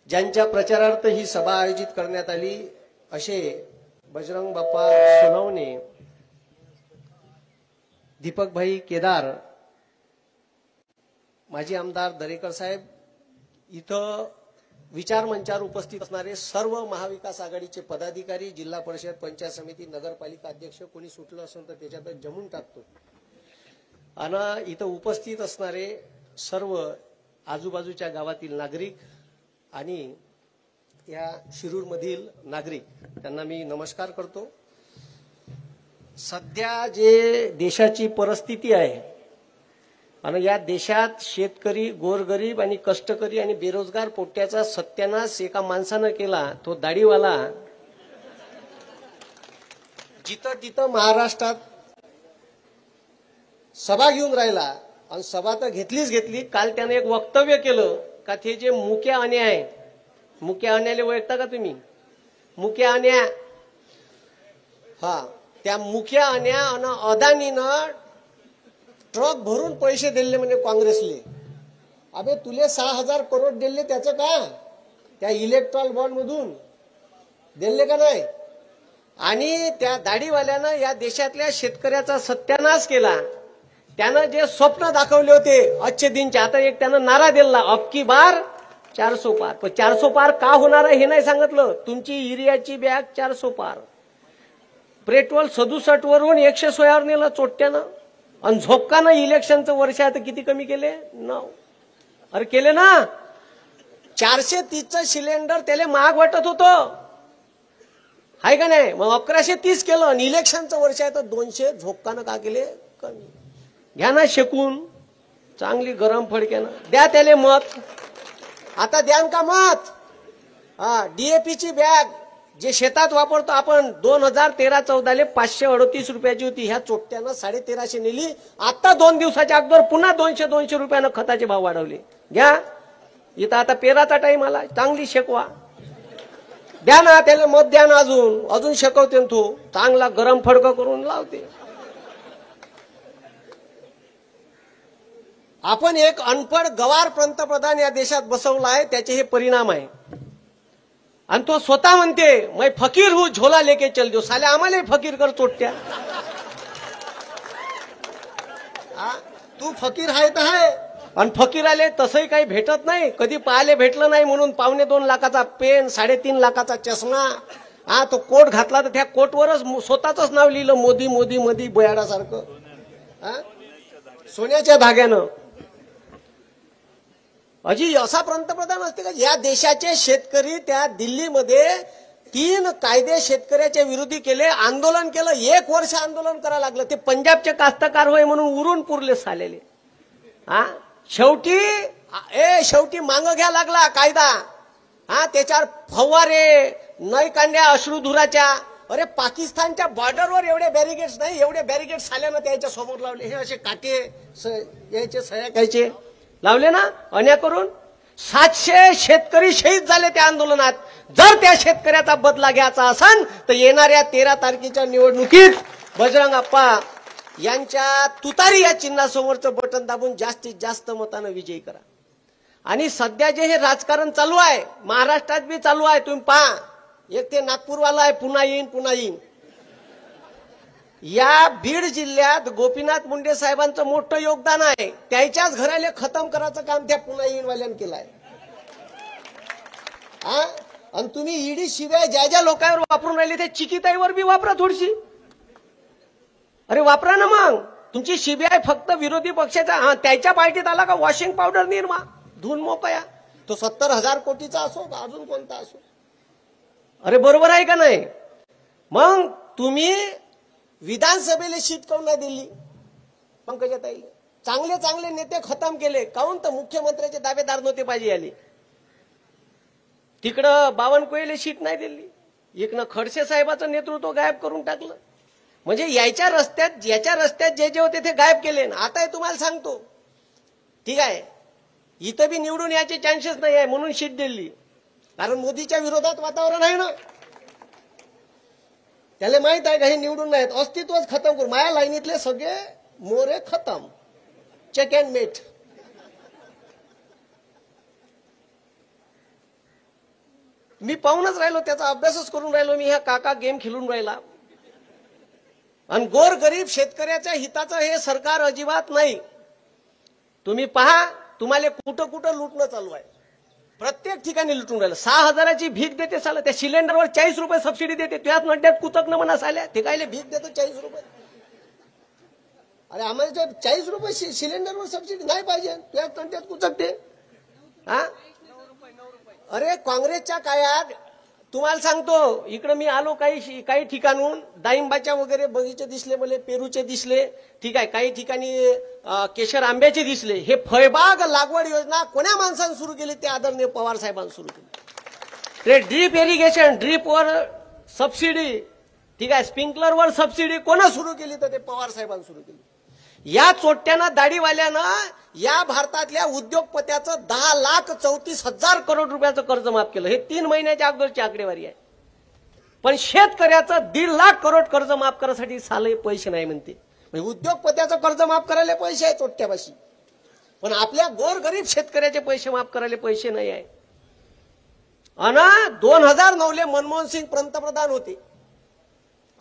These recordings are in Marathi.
ज्यांच्या प्रचारार्थ ही सभा आयोजित करण्यात आली असे बजरंग बाप्पा सोनवणे, दीपक भाई केदार, माजी आमदार दरेकर साहेब, इथं विचार मंचावर उपस्थित असणारे सर्व महाविकास आघाडीचे पदाधिकारी, जिल्हा परिषद, पंचायत समिती, नगरपालिका अध्यक्ष, कोणी सुटलं असेल तर त्याच्यात जमून टाकतो, आणि इथं उपस्थित असणारे सर्व आजूबाजूच्या गावातील नागरिक आणि या शिरूरमधील नागरिक, त्यांना मी नमस्कार करतो। सध्या जे देशाची परिस्थिती आहे आणि या देशात शेतकरी, गोरगरीब आणि कष्टकरी आणि बेरोजगार पोट्याचा सत्यानाश एका माणसानं केला, तो दाढीवाला। जिथं तिथं महाराष्ट्रात सभा घेऊन राहिला आणि सभा तर घेतलीच घेतली। काल त्याने एक वक्तव्य केलं का ते जे मुक्या अन्या आहे, मुक्या अन्याला ओळखता का तुम्ही? मुक्या अन्या, हा, त्या मुक्या अन्या आणि अदानीनं ट्रक भरून पैसे दिले म्हणजे काँग्रेसले। अबे तुले 6,000 करोड दिले, त्याचं का? त्या इलेक्ट्रॉल बॉन्ड मधून दिले का नाही? आणि त्या दाढीवाल्यानं या देशातल्या शेतकऱ्याचा सत्यानाश केला। त्यानं जे स्वप्न दाखवले होते आजचे दिनचे, आता एक त्यानं नारा दिला, अब की बार 400 पार। पण 400 पार का होणार आहे हे नाही सांगितलं। तुमची युरियाची बॅग 400 पार, पेट्रोल 67 वरून 116 वर नेलं चोट्यानं, आणि झोक्कानं इलेक्शनचं वर्ष आता किती कमी केले? 9। अरे केले ना। 430चं सिलेंडर त्याला महाग वाटत होतं, आहे का नाही? मग 1130 केलं, आणि इलेक्शनचं वर्ष आहे तर 200 झोक्कानं का केले? कमी। घ्या ना शेकून चांगली गरम फडक्यानं, द्या त्याले मत। आता द्यान का मत? हा, डीएपीची बॅग जे शेतात वापरतो आपण 2013-14 538 रुपयाची होती, ह्या चोट्यानं 1350 नेली। आता 2 दिवसाच्या अगोदर पुन्हा 200 रुपयानं खताचे भाव वाढवले। घ्या, इथं आता पेराचा टाइम आला, चांगली शेकवा, द्या ना त्याला मत, द्या ना, अजून शेकवते तो, चांगला गरम फडकं करून लावते। आपण एक अनपढ गवार पंतप्रधान या देशात बसवला आहे, त्याचे हे परिणाम आहे। आणि तो स्वतः म्हणते मैं फकीर हूं, झोला लेके चल दो। साले आम्हाला फकीर कर चोट्या। तू फकीर आहे तर आहे, आणि फकीराले तसंही काही भेटत नाही, कधी पाहायला भेटलं नाही म्हणून 2.25 लाखाचा पेन, 3.5 लाखाचा चष्मा, हा, तो कोट घातला तर त्या कोटवरच स्वतःच नाव लिहिलं, मोदी मोदी मोदी बयाडासारखं, हा, सोन्याच्या धाग्यानं। अजी असा पंतप्रधान असते का? या देशाचे शेतकरी त्या दिल्लीमध्ये 3 कायदे शेतकऱ्याच्या विरोधी केले, आंदोलन केलं, 1 वर्ष आंदोलन करायला लागलं। ते पंजाबचे कास्तकार होय म्हणून उरून पुरले सालेले। हा, शेवटी मांग घ्या लागला कायदा, हा, त्याच्यावर फवारे नाही कांड्या अश्रुधुराच्या। अरे पाकिस्तानच्या बॉर्डरवर एवढे बॅरिगेड्स नाही, एवढे बॅरिगेड्स साल्यानं त्याच्या समोर लावले, हे असे काटे यायचे, सह्या कायचे लावले ना, अन्याय करून 700 शेतकरी शहीद झाले त्या आंदोलनात। जर त्या शेतकऱ्याचा बदला घ्यायचा असेल तर येणाऱ्या 13 तारखेच्या निवडणुकीत बजरंग अप्पा यांच्या तुतारी या चिन्हासमोरचं बटन दाबून जास्तीत जास्त मतानं विजयी करा। आणि सध्या जे हे राजकारण चालू आहे, महाराष्ट्रात बी चालू आहे, तुम्ही पहा, एक ते नागपूरवाला आहे, पुन्हा येईन। या बीड जिल्ह्यात गोपीनाथ मुंडे साहेबांचं मोठं योगदान आहे, त्याच्याच घराले खतम करायचं काम त्या पुन्हा येईनवाल्यानं केलं आहे। आणि तुम्ही ईडी शिवाय ज्या ज्या लोकांवर वापरून राहिले ते चिकिताईवर बी वापरा थोडीशी। अरे वापरा ना मग, तुमची सीबीआय फक्त विरोधी पक्षाचा, हा, त्याच्या पार्टीत आला का वॉशिंग पावडर निर्मा धुवून मोकया, तो 70,000 कोटीचा असो अजून कोणता असो। अरे बरोबर आहे का नाही? मग तुम्ही विधानसभेला शीट काऊन नाही दिली पंकजाताई? चांगले चांगले नेते खतम केले, काऊन? तर मुख्यमंत्र्याचे दावेदार नव्हते पाहिजे आले। तिकडं बावनकुळेला शीट नाही दिली, एकनं खडसे साहेबाचं नेतृत्व गायब करून टाकलं। म्हणजे याच्या रस्त्यात जे जे होते ते गायब केले। आता तुम्हाला सांगतो, ठीक आहे, इथं बी निवडून याचे चान्सेस नाही आहे म्हणून शीट दिली, कारण मोदीच्या विरोधात वातावरण आहे ना। त्याला माहित आहे का हे निवडून नाहीत, अस्तित्वच खतम करू, माया लाईनीतले सगळे मोरे खतम, चेक अँड मेट. मी पाहूनच राहिलो, त्याचा अभ्यासच करून राहिलो मी. ह्या काका गेम खेळून राहिला. आणि गोरगरीब शेतकऱ्याच्या हिताचं हे सरकार अजिबात नाही. तुम्ही पहा, तुम्हाला कुठं कुठं लुटणं चालू आहे. प्रत्येक ठिकाणी लुटून राहिलं. 6,000ची भीक देते साला. त्या सिलेंडरवर 40 रुपये सबसिडी देते. त्याच नड्यात कुतक न म्हणा साल्या. ते कायले भीक देतो 40 रुपये. अरे आम्हाला 40 रुपये सिलेंडरवर सबसिडी नाही पाहिजे. त्याच नड्यात कुचक ते. हा, अरे काँग्रेसच्या काळात तुम्हाला सांगतो, इकडे मी आलो काही ठिकाणून, डाळिंबाच्या वगैरे बगीचे दिसले, मला पेरूचे दिसले, ठीक आहे, काही ठिकाणी केशर आंब्याचे दिसले. हे फळबाग लागवड योजना कोण्या माणसाने सुरू केली? ते आदरणीय पवार साहेबांनी सुरू केली. ते ड्रीप इरिगेशन, ड्रीपवर सबसिडी, ठीक आहे, स्प्रिंकलरवर सबसिडी कोणा सुरू केली? तर ते पवार साहेबांनी सुरू केली. या चोट्ट्यानं दाढीवाल्यानं या भारतातल्या उद्योगपत्याचं 10,34,000 करोड रुपयाचं कर्ज माफ केलं. हे 3 महिन्याच्या अगोदरची आकडेवारी आहे. पण शेतकऱ्याचं 1.5 लाख करोड कर्ज माफ करण्यासाठी साले पैसे नाही म्हणते. म्हणजे उद्योगपत्याचं कर्ज माफ करायला पैसे आहे चोट्ट्यापाशी, पण आपल्या गोरगरीब शेतकऱ्याचे पैसे माफ करायला पैसे नाही आहे. आणि 2009 मनमोहन सिंग पंतप्रधान होते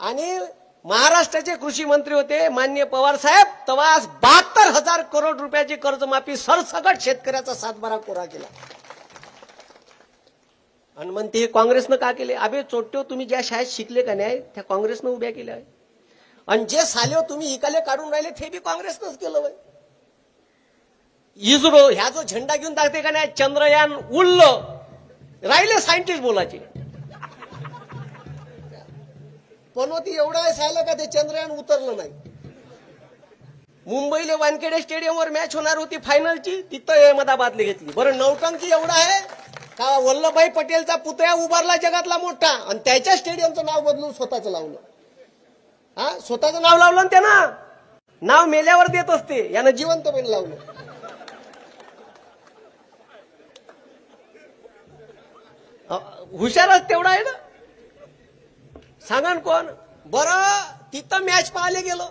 आणि महाराष्ट्राचे कृषी मंत्री होते माननीय पवार साहेब. तेव्हा 72,000 करोड रुपयाची कर्जमाफी सरसकट शेतकऱ्याचा 7/12 कोरा केला. आणि म्हणते हे काँग्रेसनं का केले? अबे चोट्टो, तुम्ही ज्या शाळेत शिकले का नाही त्या काँग्रेसनं उभ्या केल्या आहे. आणि जे साले तुम्ही इकाले काढून राहिले ते बी काँग्रेसनंच केलं होय. इस्रो ह्या जो झेंडा घेऊन दाखते का नाही, चंद्रयान उडलं, राहिले सायंटिस्ट बोलायचे. पण ती एवढा झालं का ते चंद्रयान उतरलं नाही. मुंबईला वानखेडे स्टेडियमवर मॅच होणार होती फायनलची, तिथं अहमदाबादला घेतली. बरं नौटंकी एवढा आहे का वल्लभभाई पटेलचा पुतळा उभारला जगातला मोठा, आणि त्याच्या स्टेडियमचं नाव बदलून स्वतःचं लावलं. हा, स्वतःचं नाव लावलं ना त्यानं. नाव मेल्यावर देत असते, यानं जिवंतपणे लावलं. हुशारच तेवढा आहे ना. सांगा ना कोण? बरं तिथं मॅच पाहायला गेलो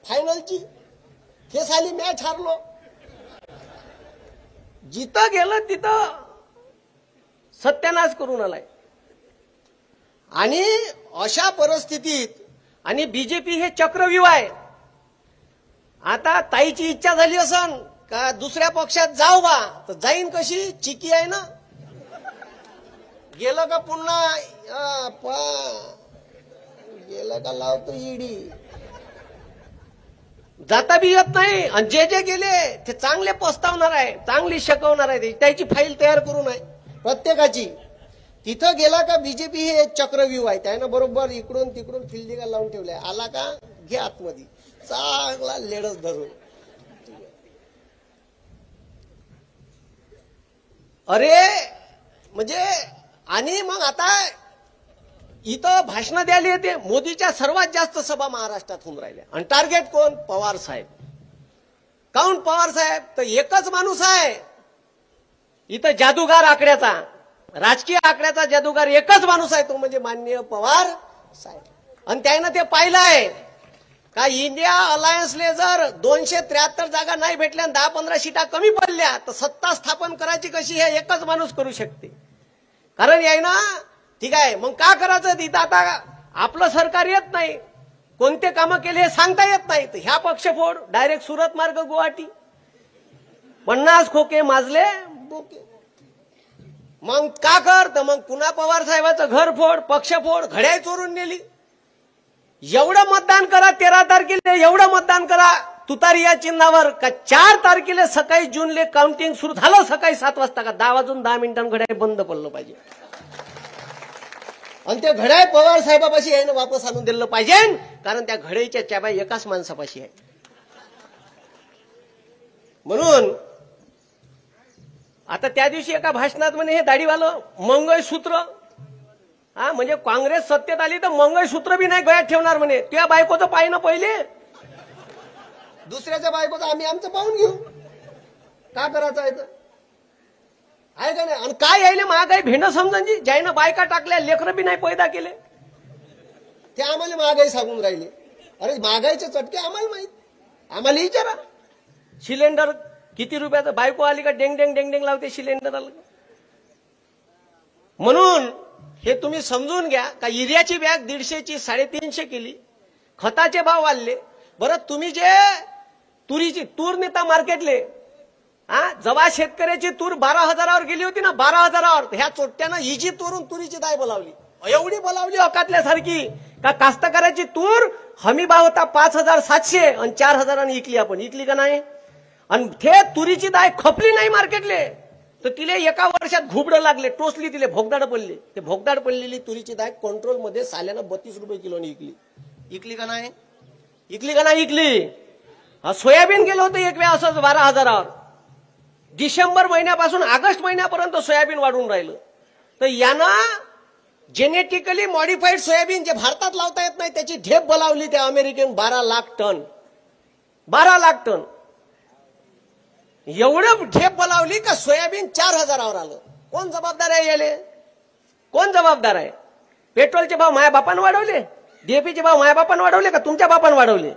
फायनलची, हे साली मॅच हारलो. जिथं गेलं तिथं सत्यानाश करून आलाय. आणि अशा परिस्थितीत, आणि बीजेपी हे चक्रव्यूह आहे. आता ताईची इच्छा झाली असन का दुसऱ्या पक्षात जाऊ बा, तर जाईन कशी? चिकी आहे ना. गेलं का पुन्हा गेलं का लावतो ईडी. जाता बी येत नाही. आणि जे जे गेले ते चांगले पस्तावणार आहे, चांगली शिकवणार आहे. त्याची फाईल तयार करून आहे प्रत्येकाची. तिथं गेला का बीजेपी हे एक चक्रव्यूह आहे. त्यानं बरोबर इकडून तिकडून फिल्डिंग लावून ठेवल्या. आला का घे आतमध्ये, चांगला लेडच धरून. अरे म्हणजे, आणि मग आता इथं भाषण द्यायला येते. मोदीच्या सर्वात जास्त सभा महाराष्ट्रात होऊन राहिल्या. आणि टार्गेट कोण? पवार साहेब. काऊन पवार साहेब? तर एकच माणूस आहे इथं जादूगार आकड्याचा, राजकीय आकड्याचा जादूगार एकच माणूस आहे, तो म्हणजे माननीय पवार साहेब. आणि त्यानं ते पाहिलं आहे का इंडिया अलायन्सले जर 273 जागा नाही भेटल्या, 10-15 सीटा कमी पडल्या, तर सत्ता स्थापन करायची कशी हे एकच माणूस करू शकते. कारण याय ना, ठीक आहे, मग का करायचं? तिथं आता आपलं सरकार येत नाही, कोणते कामं केले हे सांगता येत नाही. तर ह्या पक्षफोड डायरेक्ट सुरत मार्ग गुवाहाटी, 50 खोके माजले बोके. मग का कर? तर मग पुन्हा पवार साहेबाचं घर फोड, पक्षफोड, घड्याळ चोरून नेली. एवढं मतदान करा 13 तारखेला, एवढं मतदान करा तुतारी या चिन्हावर, का 4 तारखेला सकाळी जूनले काउंटिंग सुरू झालं सकाळी 7 वाजता, का 10 वाजून 10 मिनिटांनी घड्याळ बंद पडलं पाहिजे. आणि त्या घड्याळ पवार साहेबापाशी यायनं वापस आणून दिलं पाहिजे, कारण त्या घड्याळीच्या चाब्या एकाच माणसापाशी आहे. म्हणून आता त्या दिवशी एका भाषणात म्हणे हे दाढीवालं मंगळसूत्र, हा म्हणजे काँग्रेस सत्तेत आली तर मंगळसूत्र बी नाही गळ्यात ठेवणार म्हणे. त्या बायकोचं पाय ना पहिले, दुसऱ्याच्या बायकोचं आम्ही आमचं पाहून घेऊ, का करायचं आहे तर आहे का नाही. आणि काय यायले महागाई भेंड समजांची, ज्यानं बायका टाकल्या लेकरं बी नाही पैदा केले, ते आम्हाला महागाई सांगून राहिले. अरे महागाईचे चटके आम्हाला माहित, आम्हाला विचारा. सिलेंडर किती रुपयाचं? बायको आली का डेंग डेंग डेंग डेंग लावते सिलेंडरला. म्हणून हे तुम्ही समजून घ्या का युरियाची बॅग 150ची 350 केली, खताचे भाव वाढले. बरं तुम्ही जे तुरीची तूर नेता मार्केटले, जेव्हा शेतकऱ्याची तूर 12,000वर गेली होती ना, 12,000वर, ह्या चोट्यानं इजी तूरून तुरीची दाय बोलावली, एवढी बोलावली अकातल्यासारखी का कास्तकाराची तूर हमी भाव होता 5,700 आणि 4,000 इकली. आपण इकली का नाही? आणि ते तुरीची दाय खपली नाही मार्केटले, तर तिले एका वर्षात घुबडं लागले, टोचली, तिले भोगदाड पडले. ते भोगदाड पडलेली तुरीची दाय कंट्रोलमध्ये साल्यानं 32 रुपये किलोनी इकली. इकली का नाही? इकली का नाही? इकली. सोयाबीन गेलं होतं एक वेळ असंच 12,000वर. डिसेंबर महिन्यापासून ऑगस्ट महिन्यापर्यंत सोयाबीन वाढून राहिलं. तर यानं जेनेटिकली मॉडिफाईड सोयाबीन जे भारतात लावता येत नाही त्याची ढेप बोलावली त्या American 12 lakh ton. 12 lakh ton एवढं ढेप बोलावली का सोयाबीन 4,000वर आलं. कोण जबाबदार आहे याले? कोण जबाबदार आहे? पेट्रोलचे भाव माया बापानं वाढवले, डीएपीचे भाव माया बापानं वाढवले का तुमच्या बापानं वाढवले?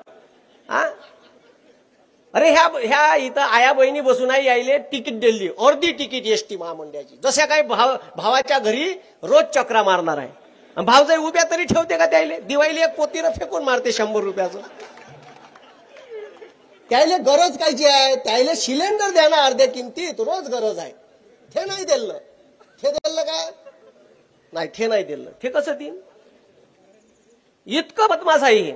अरे ह्या इथं आया बहिणी बसून आहे, यायले तिकीट दिली, अर्धी तिकीट एसटी महामंडळाची. जशा काही भावाच्या घरी रोज चक्रा मारणार आहे. भावजाई उभ्या तरी ठेवते का त्याले? दिवाळीला एक पोतीनं फेकून मारते 100 रुपयाचं. त्याला गरज कायची आहे? त्याला सिलेंडर द्या ना अर्ध्या किमतीत, रोज गरज आहे. ते नाही दिलं. ते दिलं का नाही? ते नाही दिलं. ते कसं देईन? इतकं बदमाश आहे हे.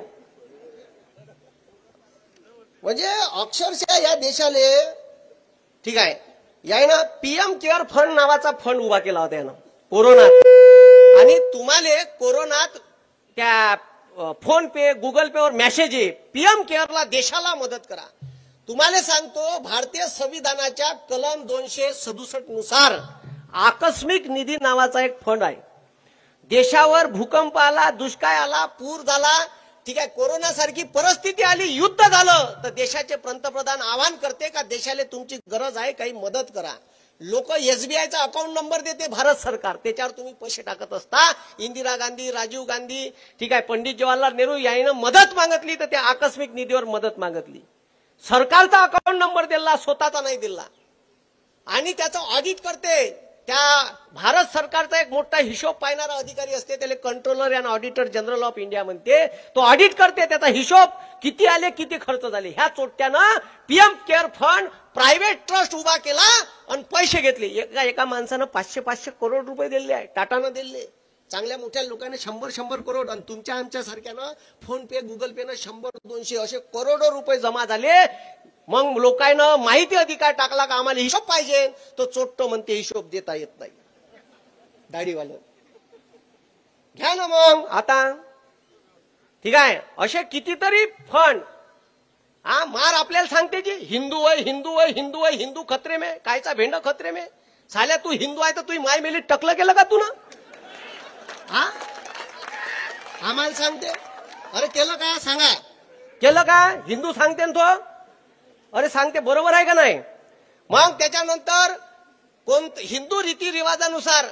म्हणजे अक्षरशः या देशाले, ठीक आहे, यानं पीएम केअर फंड नावाचा फंड उभा केला होता यानं कोरोनात. आणि तुम्हाला कोरोनात त्या फोन पे गुगल पे वर मेसेज आहे, पीएम केअरला देशाला मदत करा. तुम्हाला सांगतो भारतीय संविधानाच्या कलम 267 नुसार आकस्मिक निधी नावाचा एक फंड आहे. देशावर भूकंप आला, दुष्काळ आला, पूर झाला, ठीक आहे, कोरोना सारखी परिस्थिती आली, युद्ध झालं, तर देशाचे पंतप्रधान आवाहन करते का देशाला तुमची गरज आहे, काही मदत करा. लोक एसबीआयचा अकाउंट नंबर देते भारत सरकार, त्याच्यावर तुम्ही पैसे टाकत असता. इंदिरा गांधी, राजीव गांधी, ठीक आहे, पंडित जवाहरलाल नेहरू यानं मदत मागितली तर त्या आकस्मिक निधीवर मदत मागितली. सरकारचा अकाउंट नंबर दिला, स्वतःचा नाही दिला. आणि त्याचं ऑडिट करते त्या भारत सरकारचा एक मोठा हिशोब पाहणारा अधिकारी असते, त्याला controller and auditor general of India म्हणते. तो ऑडिट करते, त्याचा हिशोब किती आले, किती खर्च झाले. ह्या चोट्यानं पीएम केअर फंड प्रायव्हेट ट्रस्ट उभा केला आणि पैसे घेतले. एका माणसानं 500-500 करोड रुपये दिले आहे, टाटानं दिले. चांगल्या मोठ्या लोकांनी 100-100 करोड, आणि तुमच्या आमच्या सारख्यानं फोन पे गुगल पे न 100-200 असे करोडो रुपये जमा झाले. मग लोकांना माहिती अधिकार टाकला का आम्हाला हिशोब पाहिजे, तो चोट्ट म्हणते हिशोब देता येत नाही. दाढीवालं घ्या ना मग आता, ठीक आहे. असे कितीतरी फंड मार आपल्याला सांगते जी हिंदू आहे, हिंदू आहे, हिंदू आहे, हिंदू खतरे में, कायचा भेंड खतरे में. साल्या तू हिंदू आहे तर तू माय मेली टकलं केलं का तू ना? आम्हाला सांगते. अरे केलं का सांगा, केलं का? हिंदू सांगते ना तो. अरे सांगते, बरोबर आहे का नाही? मग त्याच्यानंतर कोण हिंदू रीतिरिवाजानुसार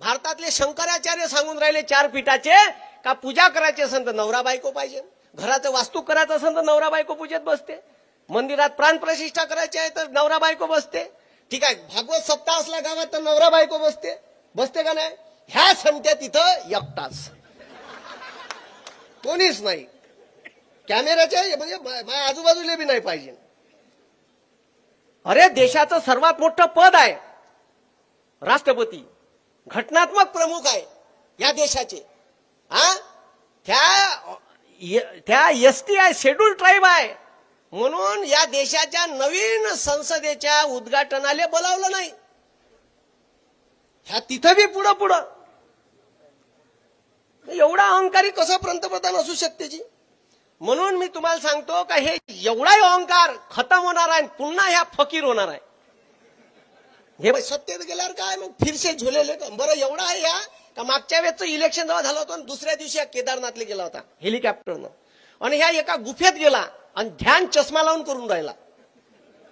भारतातले शंकराचार्य सांगून राहिले 4 पीठाचे का पूजा करायची असेल तर नवरा बायको पाहिजे, घराचं वास्तू करायचं असेल तर नवरा बायको पूजेत बसते, मंदिरात प्राण प्रतिष्ठा करायची आहे तर नवरा बायको बसते, ठीक आहे, भागवत सप्ताह असला गावात तर नवरा बायको बसते. बसते का नाही? ह्या संत्या तिथं एकटाच, कोणीच नाही. कॅमेऱ्याच्या म्हणजे माझ्या आजूबाजूला बी नाही पाहिजे. अरे देशाचं सर्वात मोठं पद आहे राष्ट्रपती, घटनात्मक प्रमुख आहे या देशाचे. त्या एसटी आहे, शेड्यूल ट्राईब आहे, म्हणून या देशाच्या नवीन संसदेच्या उद्घाटनाला बोलावलं नाही. ह्या तिथं बी पुढं पुढं. एवढा अहंकारी कसं पंतप्रधान असू शकते जी? म्हणून मी तुम्हाला सांगतो का हे एवढा अहंकार खतम होणार आहे, पुन्हा ह्या फकीर होणार आहे. हे सत्तेत गेल्यावर काय मग फिरसे झुलेले. बरं एवढा आहे या का मागच्या वेळेचं इलेक्शन जेव्हा झालं होतं दुसऱ्या दिवशी केदारनाथला गेला होता हेलिकॉप्टरनं, आणि ह्या एका गुफेत गेला आणि ध्यान चष्मा लावून करून राहिला.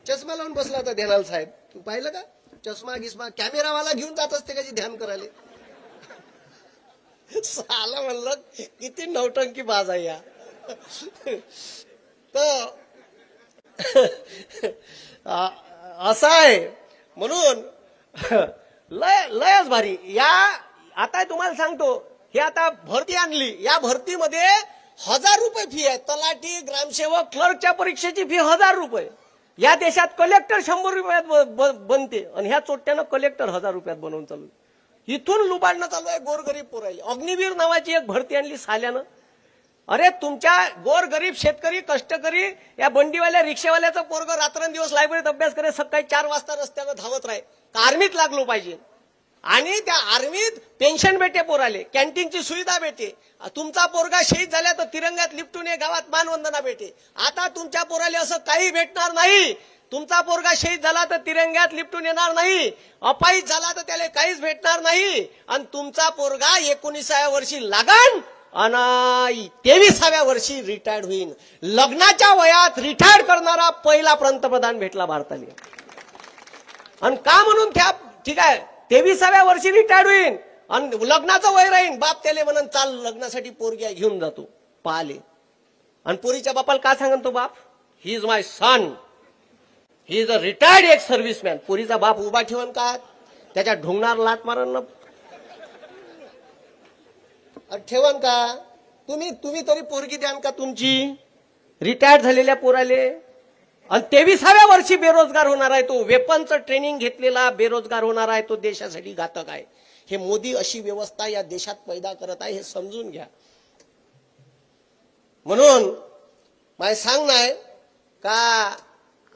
चष्मा लावून बसला होता ध्यानाल साहेब. तू पाहिलं का? चष्मा गिस्मा कॅमेरावाला घेऊन जात असते का ध्यान करायला. साला म्हणलं किती नौटंकी बाज आहे या. तर असं आहे. म्हणून लयच भारी. या आता तुम्हाला सांगतो, हे आता भरती आणली, या भरतीमध्ये 1000 रुपये फी आहे. तलाठी, ग्रामसेवक, क्लर्कच्या परीक्षेची फी 1000 रुपये. या देशात कलेक्टर 100 रुपयात बनते आणि ह्या चोट्यानं कलेक्टर 1000 रुपयात बनवून चालू. इथून लुबाडणं चालू आहे गोरगरीब पोरायले. अग्निवीर नावाची एक भरती आणली साल्यानं. अरे तुमच्या गोरगरीब शेतकरी, कष्टकरी, या बंडीवाल्या, रिक्षावाल्याचं पोरग रात्रंदिवस लायब्ररीत अभ्यास करे, सकाळी 4 वाजता रस्त्यावर धावत राहे. आर्मीत लागलो पाहिजे आणि त्या आर्मीत पेन्शन भेटे पोराले, कॅन्टीनची सुविधा भेटे. तुमचा पोरगा शहीद झाला तर तिरंग्यात लिपटून गावात मानवंदना भेटे. आता तुमच्या पोराले असं काही भेटणार नाही. तुमचा पोरगा शहीद झाला तर तिरंग्यात लिपटून येणार नाही, अपाहिज झाला तर त्याला काहीच भेटणार नाही. आणि तुमचा पोरगा 19व्या वर्षी लागण आणि 23व्या वर्षी रिटायर्ड होईल. लग्नाच्या वयात रिटायर्ड करणारा पहिला पंतप्रधान भेटला भारताला. आणि का म्हणून त्या ठीक आहे 23व्या वर्षी रिटायर्ड होईल आणि लग्नाचं वय राहीन. बाप त्याला म्हणून चाल लग्नासाठी पोरगी घेऊन जातो पाहले. आणि पोरीच्या बापाला का सांगन तो बाप, he is my son, he is a retired ex serviceman. पोरीचा बाप उभा ठेवून का त्याच्या ढोंगणार लात मारण ठेवण का. तुम्ही तरी पोरगी द्यान का तुमची रिटायर्ड झालेल्या पोराले. आणि 23व्या वर्षी बेरोजगार होणार आहे तो. वेपनचं ट्रेनिंग घेतलेला बेरोजगार होणार आहे तो. देशासाठी घातक आहे. हे मोदी अशी व्यवस्था या देशात पैदा करत आहे, हे समजून घ्या. म्हणून मला सांग नाही का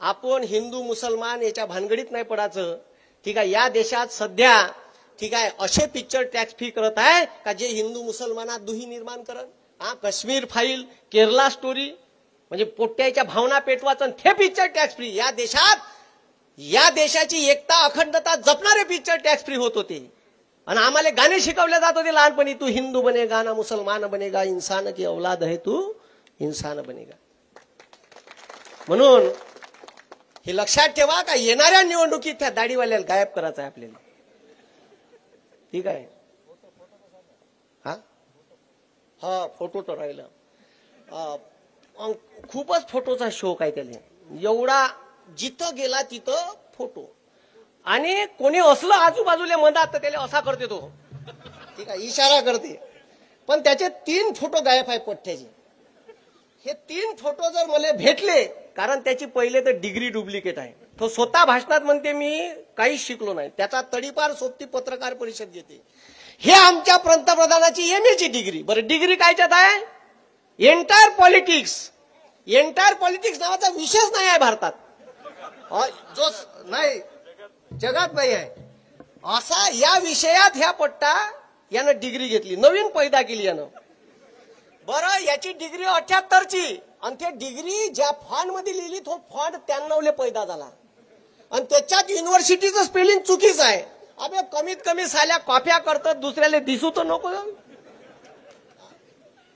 आपण हिंदू मुसलमान याच्या भानगडीत नाही पडायचं. ठीक आहे, या देशात सध्या ठीक आहे असे पिक्चर टॅक्स फ्री करत आहे का जे हिंदू मुसलमानात दुही निर्माण करत. काश्मीर फाईल, केरला स्टोरी, म्हणजे पोट्याच्या भावना पेटवाचं ते पिक्चर टॅक्स फ्री. या देशात या देशाची एकता अखंडता जपणारे पिक्चर टॅक्स फ्री होत होते. आणि आम्हाला गाणे शिकवले जात होते लहानपणी, तू हिंदू बनेगा ना मुसलमान बनेगा, इंसान की औलाद है तू इंसान बनेगा. म्हणून हे लक्षात ठेवा का येणाऱ्या निवडणुकीत त्या दाढीवाल्याला गायब करायचं आहे आपल्याला. ठीक आहे. हा फोटो तर राहिला. खूपच फोटोचा शौक आहे त्याला. एवढा जिथं गेला तिथं फोटो. आणि कोणी असलं आजूबाजूला मधात तर त्याला असा करते तो, ठीक आहे, इशारा करते. पण त्याचे 3 फोटो गायब आहे पठ्ठ्याचे. हे 3 फोटो जर मला भेटले, कारण त्याची पहिले तर डिग्री डुप्लिकेट आहे. तो स्वतः भाषणात म्हणते मी काहीच शिकलो नाही, त्याचा तडीपार सोबती पत्रकार परिषद घेते. हे आमच्या पंतप्रधानाची MA ची डिग्री. बरं डिग्री कायच्यात आहे, एंटायर पॉलिटिक्स. एंटायर पॉलिटिक्स नावाचा विषयच नाही आहे भारतात, जो नाही जगात नाही आहे. असा या विषयात ह्या पट्टा यानं डिग्री घेतली, नवीन पैदा केली यानं. बरं याची डिग्री 78ची आणि ते डिग्री ज्या फॉन्ट मध्ये लिहिली तो फॉन्ट 93 पैदा झाला. आणि त्याच्यात युनिव्हर्सिटीचं स्पेलिंग चुकीचं आहे. अबे कमीत कमी साल्या कॉप्या करतात, दुसऱ्याला दिसू तर नको.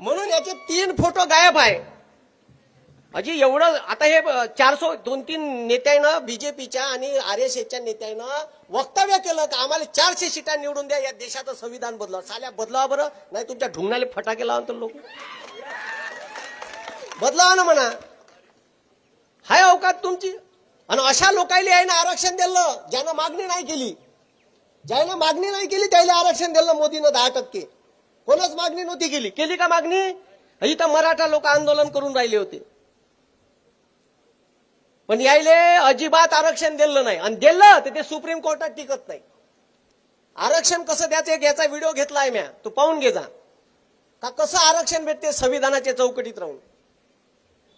म्हणून याचे 3 फोटो गायब आहे. अजी एवढं आता हे 402-3 नेत्यानं बीजेपीच्या आणि RSSच्या नेत्यानं वक्तव्य केलं की आम्हाला 400 सीटा निवडून द्या, या देशाचं संविधान बदला. साल्या बदलावा बरं, नाही तुमच्या ढुंगणाले फटाके लावून तर लोक बदलावा ना म्हणा. हाय अवकात तुमची. आणि अशा लोकांना आहे ना आरक्षण दिलं ज्यानं मागणी नाही केली. ज्यानं मागणी नाही केली त्याला आरक्षण दिलं मोदीनं 10%. कोणच मागणी नव्हती केली. केली का मागणी. इथं मराठा लोक आंदोलन करून राहिले होते, पण यायले अजिबात आरक्षण दिलं नाही. आणि दिलं तर ते सुप्रीम कोर्टात टिकत नाही. आरक्षण कसं द्यायचं याचा व्हिडिओ घेतलाय म्या, तू पाहून घे जा का कसं आरक्षण भेटते संविधानाच्या चौकटीत राहून.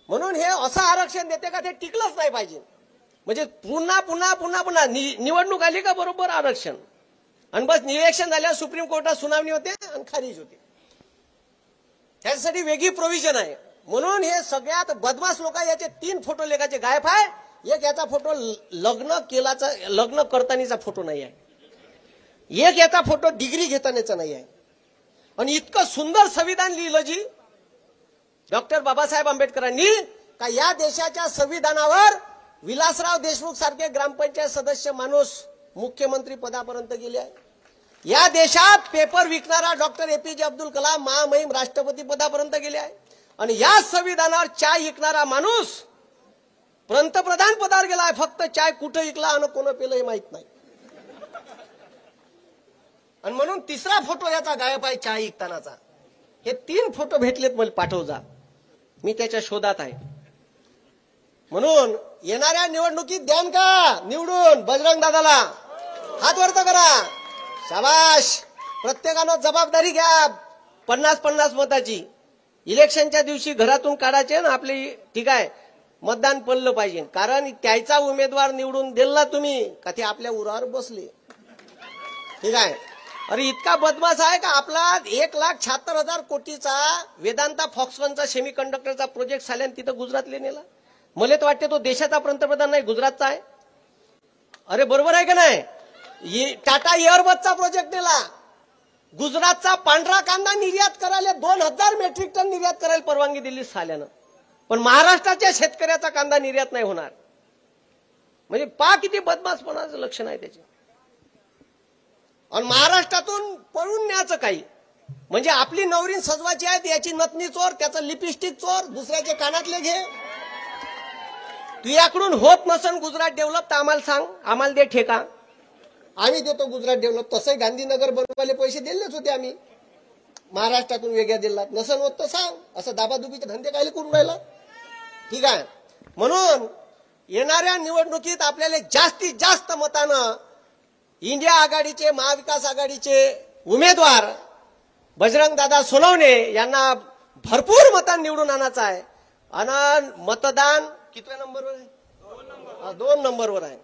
म्हणून हे असं आरक्षण देते का ते टिकलंच नाही पाहिजे. म्हणजे पुन्हा पुन्हा पुन्हा पुन्हा निवडणूक आली का बरोबर आरक्षण. आणि बस इलेक्शन झाल्यावर सुप्रीम कोर्टात सुनावणी होते आणि खारिज होते. त्यासाठी वेगळी प्रोव्हिजन आहे. म्हणून हे सगळ्यात बदमाश लोक याचे 3 फोटो लेखाचे गायब आहे. एक याचा फोटो लग्न करतानाचा फोटो नाही आहे. एक याचा फोटो डिग्री घेतानाचा नाही आहे. आणि इतकं सुंदर संविधान लिहिलं जी डॉक्टर बाबासाहेब आंबेडकरांनी का या देशाच्या संविधानावर विलासराव देशमुख सारखे ग्रामपंचायत सदस्य माणूस मुख्यमंत्री पदापर्यंत गेले आहे. या देशात पेपर विकणारा डॉक्टर APJ अब्दुल कलाम महामहिम राष्ट्रपती पदापर्यंत गेले आहे. आणि या संविधानावर चहा विकणारा माणूस पंतप्रधान पदावर गेलाय, फक्त चाय कुठं ऐकला आणि कोण पेलं हे माहित नाही. आणि म्हणून तिसरा फोटो याचा गायब आहे चाय ऐकतानाचा. हे 3 फोटो भेटलेत, मला पाठव जा, मी त्याच्या शोधात आहे. म्हणून येणाऱ्या निवडणुकीत द्यान का निवडून बजरंग दादाला? हात वरत करा. शाबाश. प्रत्येकानं जबाबदारी घ्या. 50-50 मताची. इलेक्शनच्या दिवशी घरातून काढायचे ना आपली, ठीक आहे, मतदान पडलं पाहिजे. कारण त्याचा उमेदवार निवडून दिला तुम्ही का ते आपल्या उरावर बसले, ठीक आहे. अरे इतका बदमाश आहे का आपला 1,76,000 कोटीचा वेदांता फॉक्सकॉनचा सेमी कंडक्टरचा प्रोजेक्ट साल्यान तिथं गुजरातले नेला. मला तर वाटते तो देशाचा पंतप्रधान नाही, गुजरातचा आहे. अरे बरोबर आहे का नाही? टाटा एअरबसचा प्रोजेक्ट नेला. गुजरातचा पांढरा कांदा निर्यात करायला 2,000 मेट्रिक टन निर्यात करायला परवानगी दिली साल्यानं, पण महाराष्ट्राच्या शेतकऱ्याचा कांदा निर्यात नाही होणार. म्हणजे पा किती बदमाशपणाचं लक्षण आहे त्याचे. आणि महाराष्ट्रातून पळून न्यायचं काही, म्हणजे आपली नवरीन सजवायची आहे, याची नथनी चोर, त्याचं लिपस्टिक चोर, दुसऱ्याचे कानातले घे. तू याकडून होत नसन गुजरात डेव्हलप तर आम्हाला सांग, आम्हाला दे ठेका, आम्ही देतो गुजरात डेव्हलप. तसंही गांधीनगर बनवायला पैसे दिलेच होते आम्ही, महाराष्ट्रातून वेगळ्या दिला. नसन होत तर सांग. असं दाबादुबीचे धंदे काय करून राहिला, ठीक आहे. म्हणून येणाऱ्या निवडणुकीत आपल्याला जास्तीत जास्त मतानं इंडिया आघाडीचे, महाविकास आघाडीचे उमेदवार बजरंगदादा सोनवणे यांना भरपूर मतांनी निवडून आणायचं आहे. आणि मतदान कितव्या नंबरवर आहे? 2 नंबरवर आहे,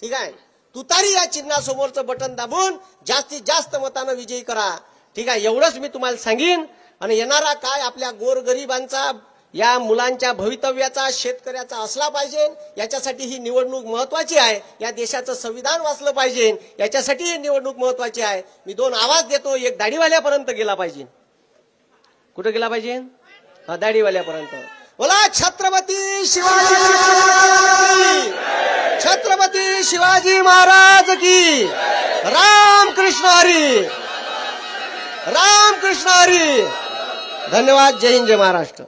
ठीक आहे. तुतारी या चिन्हासमोरचं बटन दाबून जास्तीत जास्त मतानं विजयी करा, ठीक आहे. एवढंच मी तुम्हाला सांगेन. आणि येणारा काय आपल्या गोरगरिबांचा, या मुलांच्या भवितव्याचा, शेतकऱ्याचा असला पाहिजे. याच्यासाठी ही निवडणूक महत्वाची आहे. या देशाचं संविधान वाचलं पाहिजे, याच्यासाठी ही निवडणूक महत्वाची आहे. मी 2 आवाज देतो. एक दाढीवाल्यापर्यंत गेला पाहिजे. कुठं गेला पाहिजे? हा, दाढीवाल्यापर्यंत. बोला छत्रपती शिवाजी, छत्रपती शिवाजी महाराज की. रामकृष्ण हरी, रामकृष्ण हरी. धन्यवाद. जय हिंद, जय महाराष्ट्र.